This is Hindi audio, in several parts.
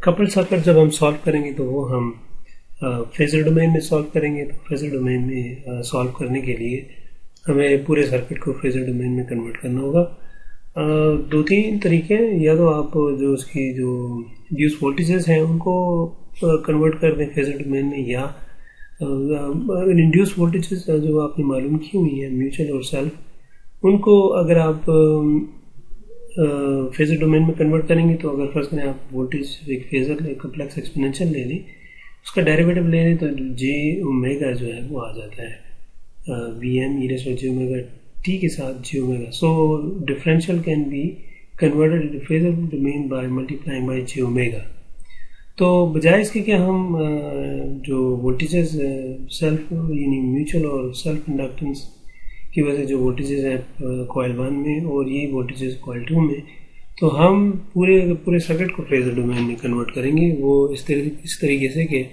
कपल सर्किट जब हम सॉल्व करेंगे तो वो हम फेजर डोमेन में सॉल्व करेंगे। तो फेजर डोमेन में सॉल्व करने के लिए हमें पूरे सर्किट को फेजर डोमेन में कन्वर्ट करना होगा। दो तीन तरीके हैं, या तो आप जो उसकी जो इंड्यूस वोल्टेजेस हैं उनको कन्वर्ट कर दें फेजर डोमेन में, या इंड्यूस वोल्टेजेस जो आपने मालूम की हुई हैं म्यूचुअल और सेल्फ, उनको अगर आप फेजर डोमेन में कन्वर्ट करेंगे तो अगर फर्स्ट करें आप वोल्टेज एक फेजर एक कम्प्लेक्स एक्सपोनेंशियल ले लें, उसका डेरिवेटिव ले लें तो जे ओमेगा जो है वो आ जाता है when E raise to J omega T के साथ J omega. So differential can be converted in phasor domain by multiplying by J omega. तो बजाय इसके कि हम जो वोल्टेजेस सेल्फ यानी म्यूचुअल और सेल्फ इंडक्टेंस की वजह से जो वोल्टेजेस हैं कॉइल 1 में और ये वोल्टेजेस कॉइल 2 में, तो हम पूरे सर्किट को फेजर डोमेन में कन्वर्ट करेंगे। वो इस तरीके से कि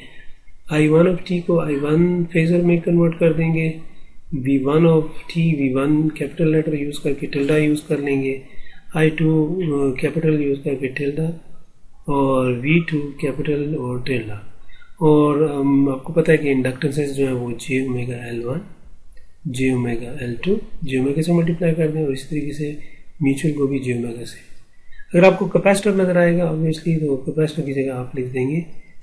I1 ऑफ टी को I1 फेजर में कन्वर्ट कर देंगे, V1 of T V1 capital letter use करके टिल्डा यूज कर लेंगे, I2 कैपिटल यूज करके टिल्डा, और V2 कैपिटल और टिल्डा। और आपको पता है कि इंडक्टेंसेस जो है वो जे ओमेगा L1 जे ओमेगा L2 जे ओमेगा से मल्टीप्लाई कर दें, और इसी तरीके से म्यूचुअल को भी जे ओमेगा से। अगर आपको कैपेसिटर नजर आएगा ऑब्वियसली तो कैपेसिटर की जगह आप लिख देंगे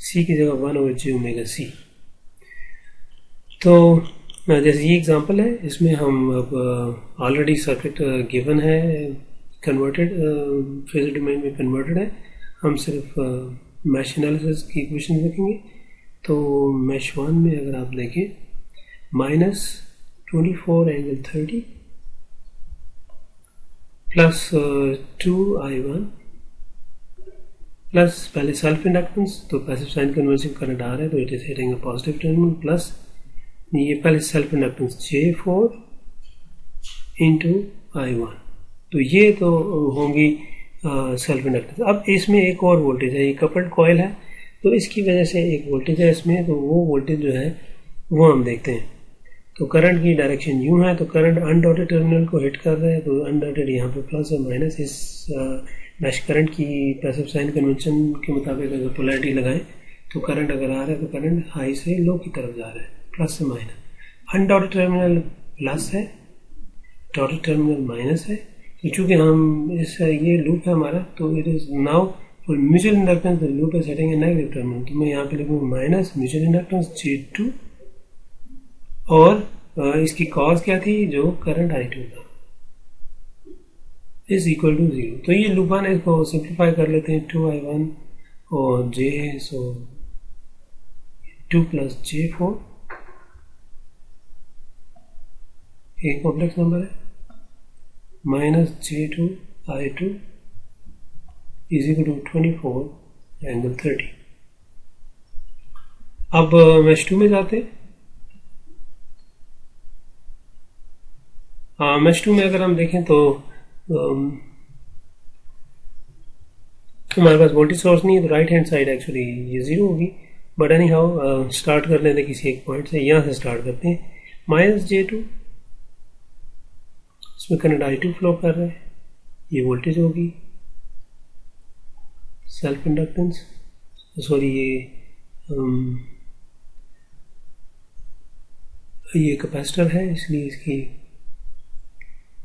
C की जगह 1 ओवर जे ओमेगा C। तो जैसे ये एग्जांपल है, इसमें हम अब ऑलरेडी सर्किट गिवन है कन्वर्टेड फेजर डोमेन में कन्वर्टेड है, हम सिर्फ मैश एनालिसिस की इक्वेशन लिखेंगे। तो मैश 1 में अगर आप देखें -24 एंगल 30 प्लस 2I1 प्लस पहले सेल्फ इंडक्टेंस, तो पैसिव साइन कन्वर्सिंग करंट आ रहा है तो it is hitting a positive terminal, plus ये पहले self inductance J4 into I1, तो ये तो होंगी सेल्फ इंडक्टेंस। अब इसमें एक और वोल्टेज है, ये कपल्ड कॉइल है तो इसकी वजह से एक वोल्टेज है इसमें, तो वो वोल्टेज जो है वो हम देखते हैं। तो करंट की डायरेक्शन यूं है, तो करंट अनडॉटेड टर्मिनल को हिट कर रहा है, तो अनडॉटेड यहाँ पे प्लस और माइनस। इस मैश करंट की पैसिव साइन कन्वेंशन के मुताबिक अगर पोलैरिटी लगाएं तो करंट अगर आ रहा है तो करंट हाई से लो की तरफ जा रहा है, प्लस से माइनस। अनडॉटेड टर्मिनल प्लस है, डॉटेड टर्मिनल माइनस है। तो चूंकि हम ये लूप है हमारा, तो it is now for mutual inductance the loop is hitting a negative terminal, तो मैं यहाँ पे लिखूंगा माइनस म्यूचुअल इंडक्टेंस J2 और इसकी कॉज क्या थी, जो करंट I2 था, इज इक्वल टू 0। तो ये लूप 1 इसको सिंप्लीफाई कर लेते हैं, 2I1 और J, सो 2 प्लस J4 एक कॉम्प्लेक्स नंबर है, minus J2 I2 is equal to 24 angle 30। अब मैश 2 में जाते हैं। मैश 2 में अगर हम देखें तो हमारे पास वोल्टेज सोर्स नहीं है, तो राइट हैंड साइड एक्चुअली ये 0 होगी, बट एनी हाउ स्टार्ट कर लेते हैं किसी एक पॉइंट से, यहाँ से स्टार्ट करते हैं। माइनस J2, इसमें करंट I2 फ्लो कर रहा है, ये वोल्टेज होगी, सेल्फ इंडक्टेंस सॉरी ये कैपेसिटर है इसलिए इसकी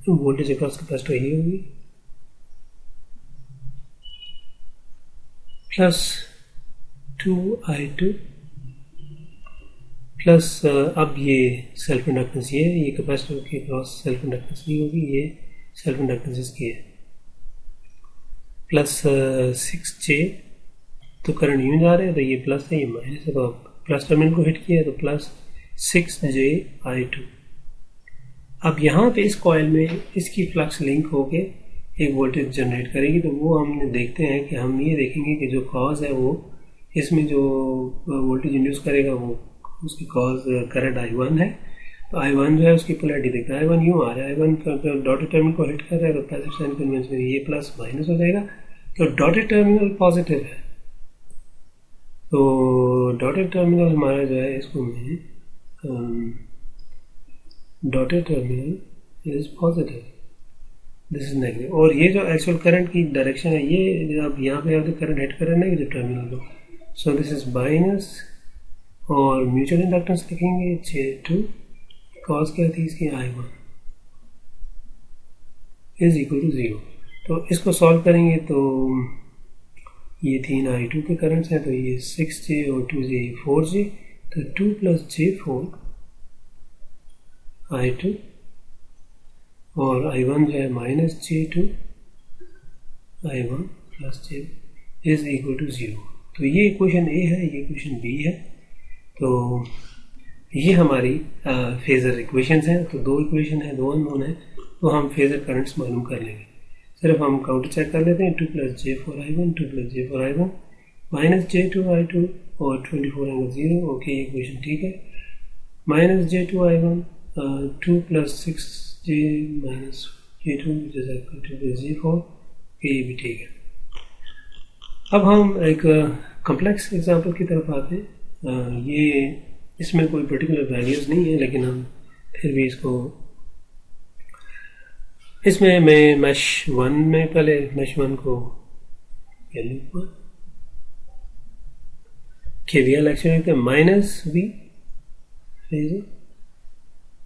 वोल्टेज अक्रॉस कैपेसिटर ये होगी, प्लस 2I2 प्लस अब ये सेल्फ इंडक्टेंस ये कैपेसिटर के क्रॉस सेल्फ इंडक्टेंस ये होगी, ये सेल्फ इंडक्टेंस इसकी है, प्लस 6J, तो करंट यूं जा रहे हैं तो ये प्लस है ये माइनस है, तो प्लस टर्मिनल को हिट किया है तो प्लस 6JI2। अब यहाँ पे इस कॉइल में इसकी फ्लक्स लिंक होके एक वोल्टेज जनरेट करेगी, तो वो हम देखते हैं कि हम ये देखेंगे कि जो कॉज है वो इसमें जो वोल्टेज इंड्यूस करेगा वो उसकी कॉज करंट I1 है, तो I1 जो है उसकी पोलैरिटी देखते हैं, I1 यूं आ रहा है, I1 डॉटेड टर्मिनल को हिट कर रहा है तो पैसिव साइन कन्वेंशन ये प्लस माइनस हो जाएगा, तो डॉटेड टर्मिनल पॉजिटिव है, तो डॉटेड टर्मिनल हमारा जो है इसको मैं dotted terminal is positive, this is negative. और ये जो एक्चुअल करंट की डायरेक्शन है ये अब यहाँ पे आप करंट हिट कर रहे हैं नेगेटिव टर्मिनल को, सो दिस इज माइनस, और म्यूचुअल इंडक्टेंस लिखेंगे J2, कॉस क्या थी इसकी I1 इज इक्वल टू 0। तो इसको सॉल्व करेंगे तो ये 3 I2 के करंट्स हैं, तो ये 6J और 2J 4J, तो 2 प्लस J4 I2, और I1 जो है minus J2 I1 plus J is equal to 0। तो ये इक्वेशन A है, ये इक्वेशन B है। तो ये हमारी फेजर इक्वेशंस हैं। तो दो इक्वेशन है, दो अननोन है, तो हम फेजर करंट्स मालूम कर लेंगे। सिर्फ हम काउंटर चेक कर लेते हैं, 2 plus J4 I1, 2 plus J4 I1 minus J2 I2 और 24 एंगल 0। ओके, ये इक्वेशन ठीक है। Minus J2 I1 2 plus 6J minus J2 J4, ये भी ठीक है। अब हम एक कॉम्प्लेक्स एग्जांपल की तरफ आते हैं। ये इसमें कोई पर्टिकुलर वैल्यूज नहीं है, लेकिन हम फिर भी इसको, इसमें मैं मैश 1 में पहले मैश 1 को KVL एक्शन लिखते हैं, minus V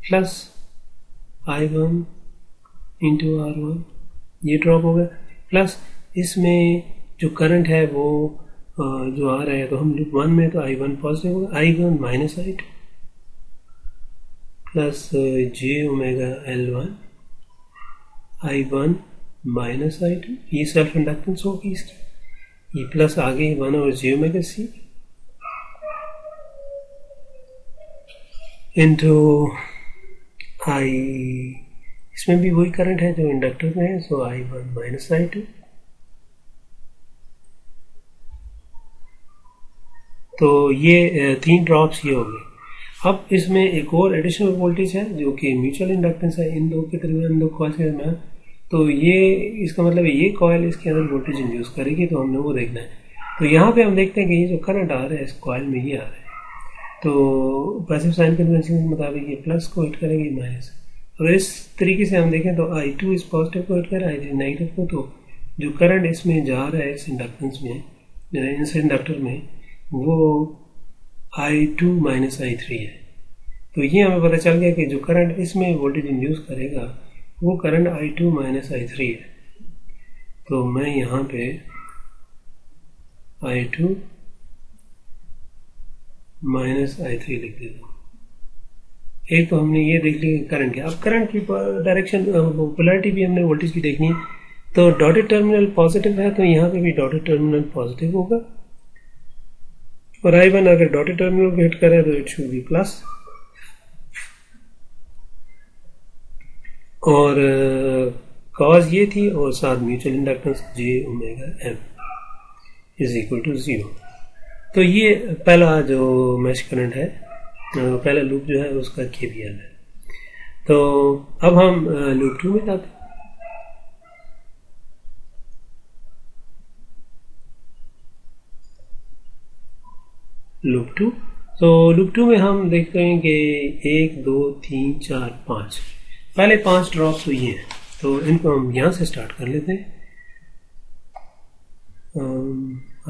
plus I1 into R1, ये ड्रॉप हो गया, प्लस इसमें जो करंट है वो जो आ रहा है, तो हम लूप 1 में तो I1 पॉजिटिव होगा, I1 minus I2 plus J omega L1 I1 minus I2, ये सेल्फ इंडक्टेंस होगी इसकी, ये प्लस आगे 1 और J omega C into I, इसमें भी वही करंट है जो इंडक्टर में है, सो I1 माइनस I2। तो ये 3 ड्रॉप्स ये हो गए। अब इसमें एक और एडिशनल वोल्टेज है जो कि म्यूचुअल इंडक्टेंस है इन दो के दरमियान, दो कॉइल के दरमियान। तो ये इसका मतलब है ये कॉइल इसके अंदर वोल्टेज इंड्यूस करेगी, तो हमने वो देखना है। तो यहाँ पे हम देखते हैं कि ये जो करंट आ रहा है इस कॉइल में ये आ रहा है, तो पैसिव साइन कन्वेंशन के मुताबिक ये प्लस को हिट करेगी माइनस। अगर इस तरीके से हम देखें तो I2 इस पॉजिटिव को हिट करे, I3 नेगेटिव को, तो जो करंट इसमें जा रहा है इस इंडक्टेंस में, इस इंडक्टर में, वो I2 माइनस I3 है। तो ये हमें पता चल गया कि जो करंट इसमें वोल्टेज इंड्यूस करेगा वो करंट I2 माइनस I3 है। तो मैं यहाँ पे I2 माइनस I3 लिख देता हूँ। एक तो हमने ये देख लिया करंट क्या। अब करंट की डायरेक्शन, पोलैरिटी भी हमने वोल्टेज की देखनी है। तो डॉटेड टर्मिनल पॉजिटिव है, तो यहाँ पे भी डॉटेड टर्मिनल पॉजिटिव होगा, और I1 अगर डॉटेड टर्मिनल को हिट करे तो इट शुड बी प्लस। और कॉज ये थी, और साथ mutual inductance J omega M is equal to 0। तो ये पहला जो मैश करंट है, पहला लूप जो है उसका KVL है। तो अब हम लूप 2 में जाते हैं। लूप 2, तो लूप 2 में हम देखते हैं कि 1 2 3 4 5 पहले 5 ड्रॉप्स हुई हैं, तो इनको हम यहाँ से स्टार्ट कर लेते हैं।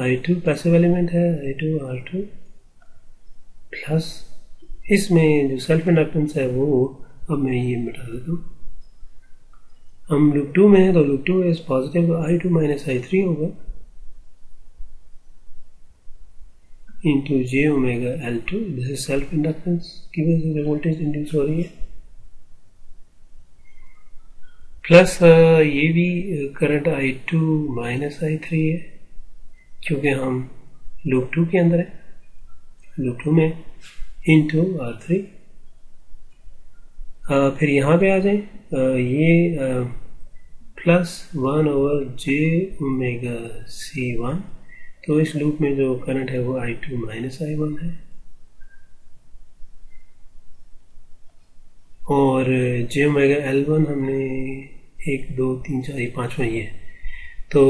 I2 पैसिव एलिमेंट है, I2 R2 प्लस इसमें जो सेल्फ इंडक्टेंस है वो, अब मैं ये मिटा देता हूँ। हम लूप 2 में है, तो लूप 2 इज पॉजिटिव, तो I2 माइनस I3 होगा into J omega L2, this is self inductance की वजह से वोल्टेज इंड्यूस हो रही है, प्लस ये भी करंट I2 माइनस I3 है, क्योंकि हम लूप 2 के अंदर है, लूप 2 में इंटू R3। फिर यहाँ पे आ जाए, ये plus 1 over J omega C1, तो इस लूप में जो करंट है वो I2 माइनस I1 है, और J ओमेगा L1 हमने 1 2 3 4 ये 5वां ये है। तो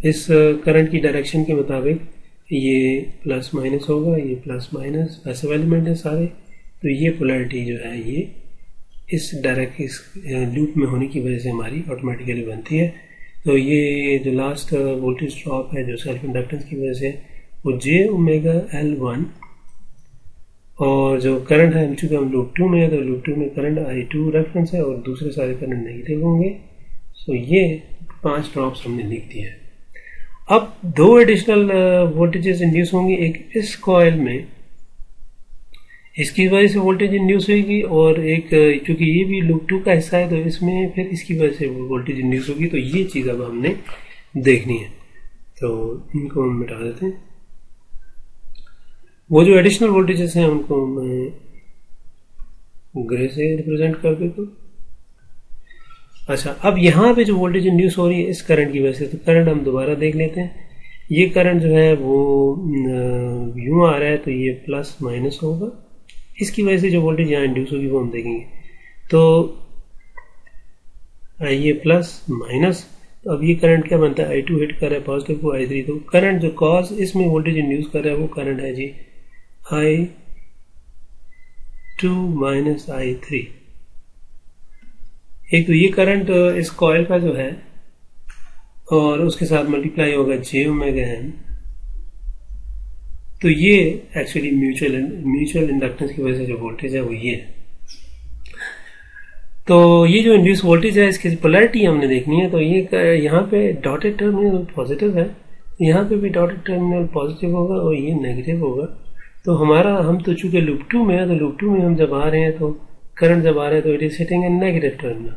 इस करंट की डायरेक्शन के मुताबिक ये प्लस माइनस होगा, ये प्लस माइनस पैसिव एलिमेंट है सारे, तो ये पोलैरिटी जो है ये इस डायरेक्ट इस लूप में होने की वजह से हमारी ऑटोमेटिकली बनती है। तो ये जो लास्ट वोल्टेज ड्रॉप है जो सेल्फ इंडक्टेंस की वजह से वो जे ओमेगा L1, और जो करंट है चूंकि हम लूप 2 में है तो लूप 2 में करंट I2 रेफरेंस है और दूसरे सारे करंट नेगेटिव होंगे। सो ये 5 ड्रॉप्स हमने लिख दिए। अब 2 एडिशनल वोल्टेजेस इंड्यूस होंगी, एक इस कॉइल में इसकी वजह से वोल्टेज इंड्यूस होगी, और एक क्योंकि ये भी लूप 2 का हिस्सा है तो इसमें फिर इसकी वजह से वोल्टेज इंड्यूस होगी। तो ये चीज़ अब हमने देखनी है, तो इनको हम मिटा देते हैं। वो जो एडिशनल वोल्टेजेस हैं उनको मैं ग्रे से रिप्रेजेंट कर देता हूँ। अच्छा, अब यहाँ पे जो वोल्टेज इंड्यूस हो रही है इस करंट की वजह से, तो करंट हम दोबारा देख लेते हैं। ये करंट जो है वो यूँ आ रहा है तो ये प्लस माइनस होगा, इसकी वजह से जो वोल्टेज यहाँ इंड्यूस होगी वो हम देखेंगे। तो ये प्लस माइनस, तो अब ये करंट क्या बनता है, I2 हिट कर रहा है पॉजिटिव को I3, तो करंट जो कॉज इसमें वोल्टेज इंड्यूस कर रहा है वो करंट है जी I2 माइनस I3। एक तो ये करंट इस कॉइल का जो है और उसके साथ मल्टीप्लाई होगा जे ओमेगा एम, तो ये एक्चुअली म्यूचुअल इंडक्टेंस की वजह से जो वोल्टेज है वो ये है। तो ये जो इंड्यूस वोल्टेज है इसकी पोलैरिटी हमने देखनी है। तो ये यहाँ पे डॉटेड टर्मिनल पॉजिटिव है, यहाँ पे भी डॉटेड टर्मिनल पॉजिटिव होगा और ये नेगेटिव होगा। तो हम तो चूंकि लूप 2 में है तो लूप 2 में हम जब आ रहे हैं तो करंट जब आ रहा है तो it is hitting a negative terminal,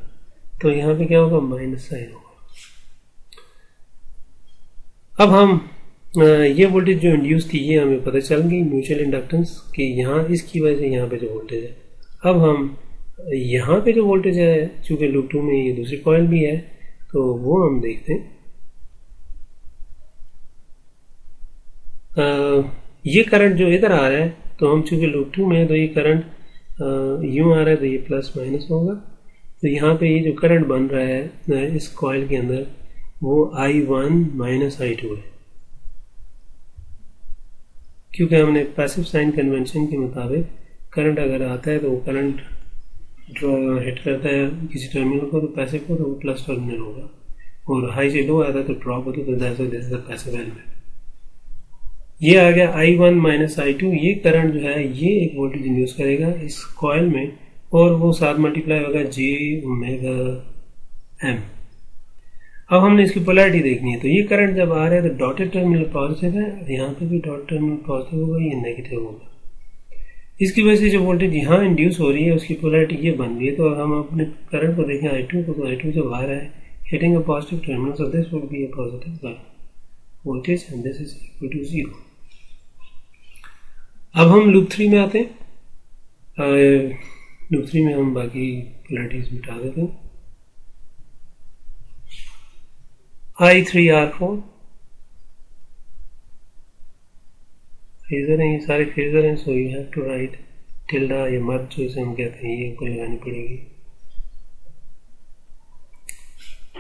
तो यहाँ पे क्या होगा, माइनस साइन होगा। अब हम ये वोल्टेज जो इंड्यूस थी ये हमें पता चल गई म्यूचुअल इंडक्टेंस की, यहाँ इसकी वजह से यहाँ पे जो वोल्टेज है। अब हम यहाँ पे जो वोल्टेज है चूंकि लूप 2 में ये दूसरी कॉइल भी है तो वो हम देखते हैं। ये करंट जो इधर आ रहा है तो हम चूंकि लूप 2 में है तो ये करंट यूं आ रहा है तो ये प्लस माइनस होगा। तो यहाँ पे ये जो करंट बन रहा है इस कॉइल के अंदर वो I1 माइनस I2 है, क्योंकि हमने पैसिव साइन कन्वेंशन के मुताबिक करंट अगर आता है तो वो करंट जो हिट करता है किसी टर्मिनल को तो पैसिव को तो वो प्लस टर्मिनल होगा, और हाई से लो आता है तो ड्रॉप होता है, तो that's why this is the passive element. ये आ गया I1 माइनस I2। ये करंट जो है ये एक वोल्टेज इंड्यूस करेगा इस कॉइल में और वो साथ मल्टीप्लाई होगा जे ओमेगा एम। अब हमने इसकी पोलैरिटी देखनी है। तो ये करंट जब आ रहा है तो डॉटेड टर्मिनल पॉजिटिव है, यहाँ पे भी डॉट टर्मिनल पॉजिटिव होगा, ये नेगेटिव होगा। इसकी वजह से जो वोल्टेज यहाँ इंड्यूस हो रही है उसकी पोलैरिटी ये बन रही है। तो हम अपने करंट को देखें I2 को, तो I2 जब आ रहा है hitting a positive terminal, so this would be a positive voltage and this is equal to 0। अब हम लूप 3 में आते हैं। लूप 3 में हम बाकी पोलैरिटीज मिटा देते हैं। I3R4 फेजर हैं, ये सारे फेजर हैं, so you have to write tilde या मर्ज जो इसे हम कहते हैं ये को लगानी पड़ेगी।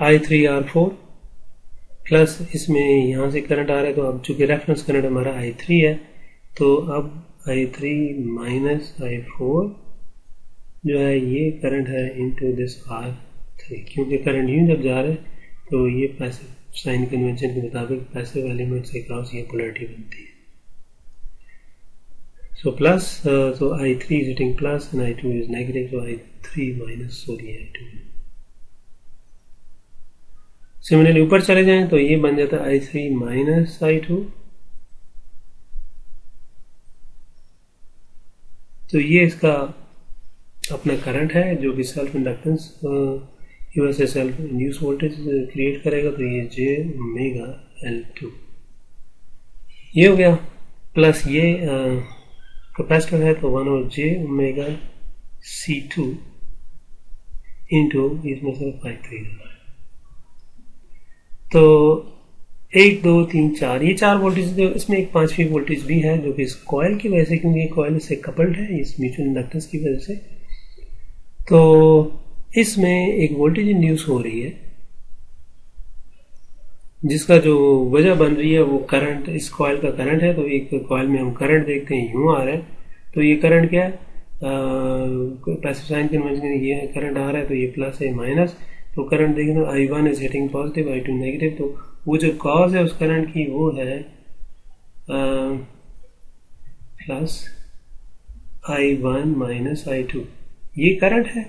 I3R4 प्लस इसमें यहाँ से करंट आ रहा है तो अब चूंकि रेफरेंस करंट हमारा I3 है तो अब I3 माइनस I4 जो है ये करंट है इनटू दिस R3, क्योंकि करंट यूं जब जा रहा है तो ये पैसिव साइन कन्वेंशन के मुताबिक पैसिव एलिमेंट से क्रॉस ये पोलैरिटी बनती है। So plus, so I3 is hitting plus and I2 is negative, so I3 minus, sorry I2। Similarly ऊपर चले जाएं तो ये बन जाता है I3 माइनस I2। तो ये इसका अपना करंट है जो कि सेल्फ इंडक्टेंस की वजह से सेल्फ इंड्यूस वोल्टेज क्रिएट करेगा, तो ये जे ओमेगा L2 ये हो गया। प्लस ये कैपेसिटर है तो 1 और जे ओमेगा C2 इंटू इसमें से 5-3। तो 1 2 3 4 ये 4 वोल्टेज, इसमें एक 5वीं वोल्टेज भी है जो कि इस कॉइल की वजह से, क्योंकि ये कॉइल इससे कपल्ड है इस म्यूचुअल इंडक्टेंस की वजह से, तो इसमें एक वोल्टेज इंड्यूस हो रही है जिसका जो वजह बन रही है वो करंट, इस कॉइल का करंट है। तो एक कॉइल में हम करंट देखते हैं यूं आ रहा है, तो ये करंट क्या है, पैसिव साइन कन्वेंशन, ये करंट आ रहा है तो ये प्लस है माइनस, तो करंट देखें तो I1 is hitting positive, I2 negative, तो वो जो कॉज है उस करंट की वो है प्लस I1 माइनस I2, ये करंट है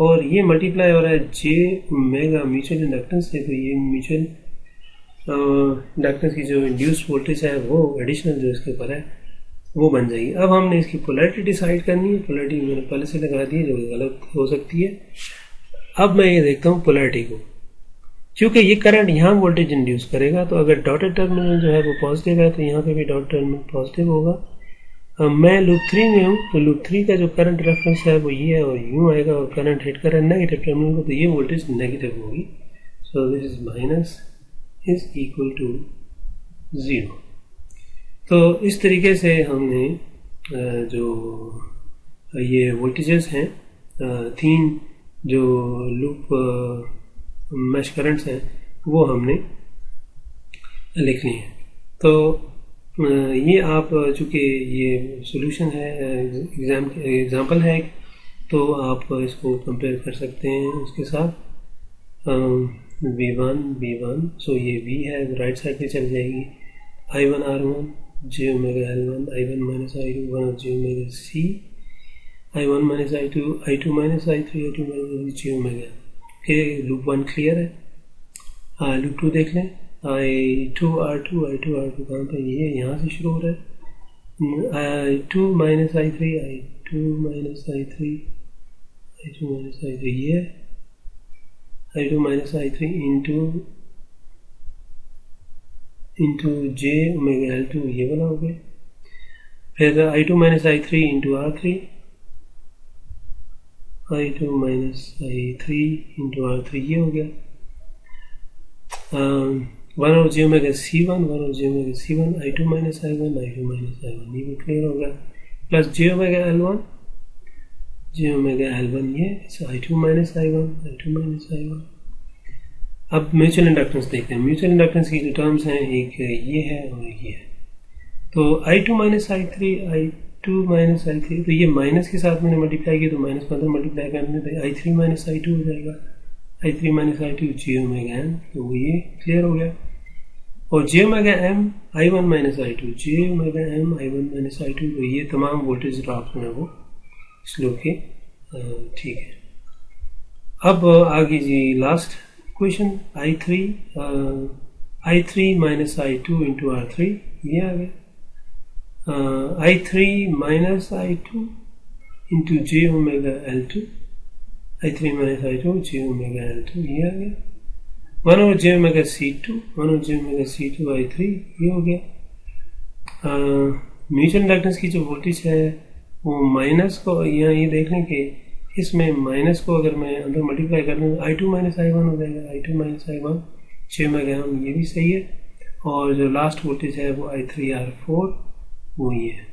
और ये मल्टीप्लाई हो रहा है जे ओमेगा म्यूचुअल इंडक्टेंस से, तो ये म्यूचुअल इंडक्टेंस की जो इंड्यूस वोल्टेज है वो एडिशनल जो इसके ऊपर है वो बन जाएगी। अब हमने इसकी पोलैरिटी डिसाइड करनी है, पोलैरिटी मैंने पहले से लगा दी है जो गलत हो सकती है। अब मैं ये देखता हूँ पोलैरिटी को, क्योंकि ये करंट यहाँ वोल्टेज इंड्यूस करेगा, तो अगर डॉटेड टर्मिनल जो है वो पॉजिटिव है तो यहाँ पे भी डॉट टर्मिनल पॉजिटिव होगा। मैं लूप 3 में हूँ, तो लूप 3 का जो करंट रेफरेंस है वो ये है और यूँ आएगा, और करंट हिट कर रहा है नेगेटिव टर्मिनल को, तो ये वोल्टेज नेगेटिव होगी। So this is minus is equal to 0। तो इस तरीके से हमने जो ये वोल्टेजेस हैं 3 जो लूप मैश करंट्स हैं वो हमने लिख लिए हैं। तो ये आप चूँकि ये सॉल्यूशन है, एग्जाम्पल है, तो आप इसको कंपेयर कर सकते हैं उसके साथ V1, सो ये V है राइट साइड पे चल जाएगी, I1 R1 J omega L1, I1 minus I2 1 J omega C, I1 minus I2 minus I3 I2 minus J omega. Okay, loop 1 clear है। लूप 2 देख लें, I2 R2 कहाँ पे, ये यहाँ से शुरू हो रहा है, I2 minus I3 I2 minus I3 ये है, I2 minus I3 into J omega L2 ये वाला हो गया, फिर I2 minus I3 into R3, I2 minus I3 into R3 ये हो गया, 1 और J omega C1 I2 minus I1 ये भी क्लियर होगा, प्लस J ओमेगा L1 ये I2 माइनस I1 अब म्यूचुअल इंडक्टेंस देखते हैं। म्यूचुअल इंडक्टेंस की जो टर्म्स हैं एक ये है और ये है, तो I2 माइनस I3 तो ये माइनस के साथ मैंने मल्टीप्लाई किया, तो माइनस को अंदर मल्टीप्लाई करने पे I3 माइनस I2 हो जाएगा, I3 minus I2 J omega M, तो ये क्लियर हो गया। और J omega M I1 minus I2 J omega M I1 minus I2, तो ये तमाम वोल्टेज ड्रॉप हैं वो स्लो के, ठीक है। अब आगे जी last equation I3 minus I2 into R3 ये आ गया, I3 minus I2 into J omega L2, I3 minus I2 J omega L2 ये आ गया, 1 over J omega C2 I3 ये हो गया। म्यूचुअल इंडक्टेंस की जो वोल्टेज है वो माइनस को यहाँ ये देख लें कि इसमें माइनस को अगर मैं अंदर मल्टीप्लाई कर दूँ I2 माइनस I1 हो जाएगा, I2 minus I1 J omega M ये भी सही है, और जो लास्ट वोल्टेज है वो I3 R4 वो ये है।